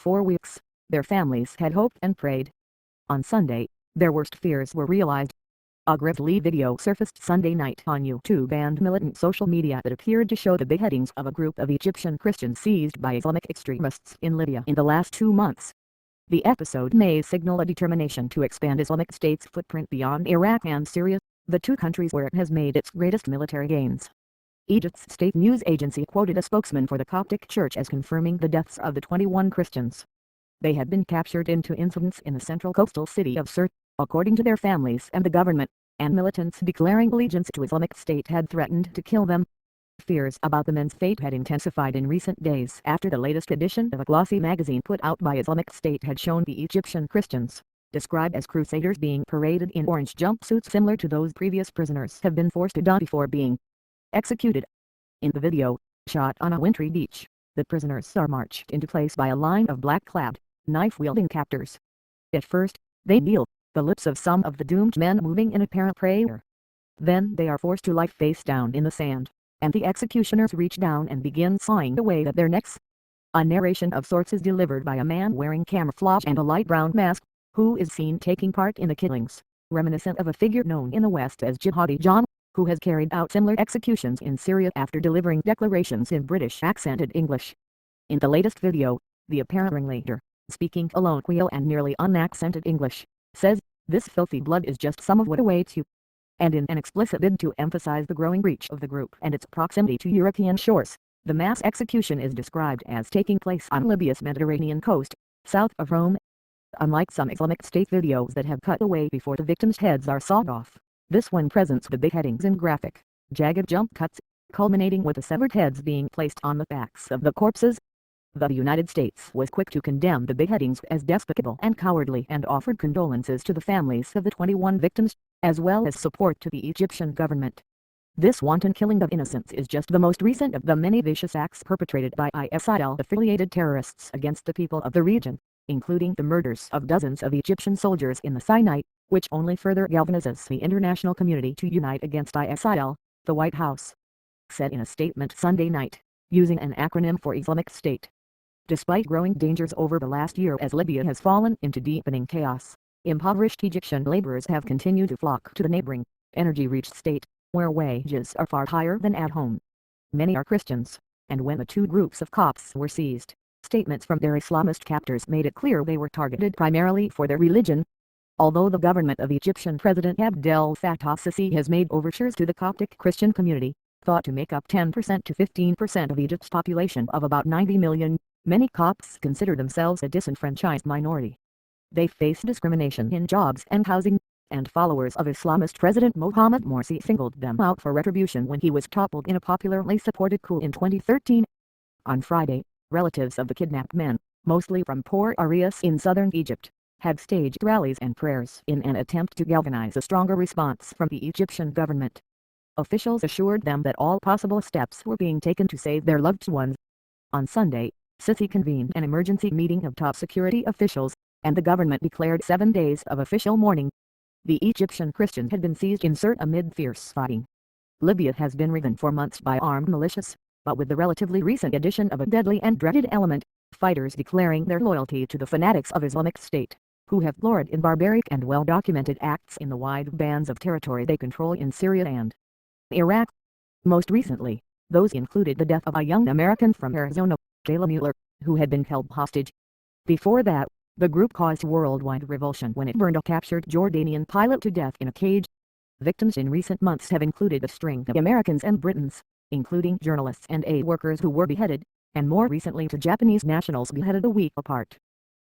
4 weeks, their families had hoped and prayed. On Sunday, their worst fears were realized. A grisly video surfaced Sunday night on YouTube and militant social media that appeared to show the beheadings of a group of Egyptian Christians seized by Islamic extremists in Libya in the last 2 months. The episode may signal a determination to expand Islamic State's footprint beyond Iraq and Syria, the 2 countries where it has made its greatest military gains. Egypt's state news agency quoted a spokesman for the Coptic Church as confirming the deaths of the 21 Christians. They had been captured into incidents in the central coastal city of Surt, according to their families and the government, and militants declaring allegiance to Islamic State had threatened to kill them. Fears about the men's fate had intensified in recent days after the latest edition of a glossy magazine put out by Islamic State had shown the Egyptian Christians, described as Crusaders, being paraded in orange jumpsuits similar to those previous prisoners have been forced to don before being executed. In the video, shot on a wintry beach, the prisoners are marched into place by a line of black-clad, knife-wielding captors. At first, they kneel, the lips of some of the doomed men moving in apparent prayer. Then they are forced to lie face down in the sand, and the executioners reach down and begin sawing away at their necks. A narration of sorts is delivered by a man wearing camouflage and a light brown mask, who is seen taking part in the killings, reminiscent of a figure known in the West as Jihadi John, who has carried out similar executions in Syria after delivering declarations in British accented English. In the latest video, the apparent ringleader, speaking colloquial and nearly unaccented English, says, "This filthy blood is just some of what awaits you." And in an explicit bid to emphasize the growing reach of the group and its proximity to European shores, the mass execution is described as taking place on Libya's Mediterranean coast, south of Rome. Unlike some Islamic State videos that have cut away before the victims' heads are sawed off, this one presents the beheadings in graphic, jagged jump cuts, culminating with the severed heads being placed on the backs of the corpses. The United States was quick to condemn the beheadings as despicable and cowardly and offered condolences to the families of the 21 victims, as well as support to the Egyptian government. This wanton killing of innocents is just the most recent of the many vicious acts perpetrated by ISIL-affiliated terrorists against the people of the region, including the murders of dozens of Egyptian soldiers in the Sinai, which only further galvanizes the international community to unite against ISIL, the White House said in a statement Sunday night, using an acronym for Islamic State. Despite growing dangers over the last year as Libya has fallen into deepening chaos, impoverished Egyptian laborers have continued to flock to the neighboring, energy-rich state, where wages are far higher than at home. Many are Christians, and when the 2 groups of Copts were seized, statements from their Islamist captors made it clear they were targeted primarily for their religion. Although the government of Egyptian President Abdel Fattah Sisi has made overtures to the Coptic Christian community, thought to make up 10% to 15% of Egypt's population of about 90 million, many Copts consider themselves a disenfranchised minority. They face discrimination in jobs and housing, and followers of Islamist President Mohamed Morsi singled them out for retribution when he was toppled in a popularly supported coup in 2013. On Friday, relatives of the kidnapped men, mostly from poor areas in southern Egypt, had staged rallies and prayers in an attempt to galvanize a stronger response from the Egyptian government. Officials assured them that all possible steps were being taken to save their loved ones. On Sunday, Sisi convened an emergency meeting of top security officials, and the government declared 7 days of official mourning. The Egyptian Christians had been seized in Surt amid fierce fighting. Libya has been ridden for months by armed militias, but with the relatively recent addition of a deadly and dreaded element, fighters declaring their loyalty to the fanatics of Islamic State, who have gloried in barbaric and well-documented acts in the wide bands of territory they control in Syria and Iraq. Most recently, those included the death of a young American from Arizona, Kayla Mueller, who had been held hostage. Before that, the group caused worldwide revulsion when it burned a captured Jordanian pilot to death in a cage. Victims in recent months have included a string of Americans and Britons, including journalists and aid workers who were beheaded, and more recently 2 Japanese nationals beheaded a week apart.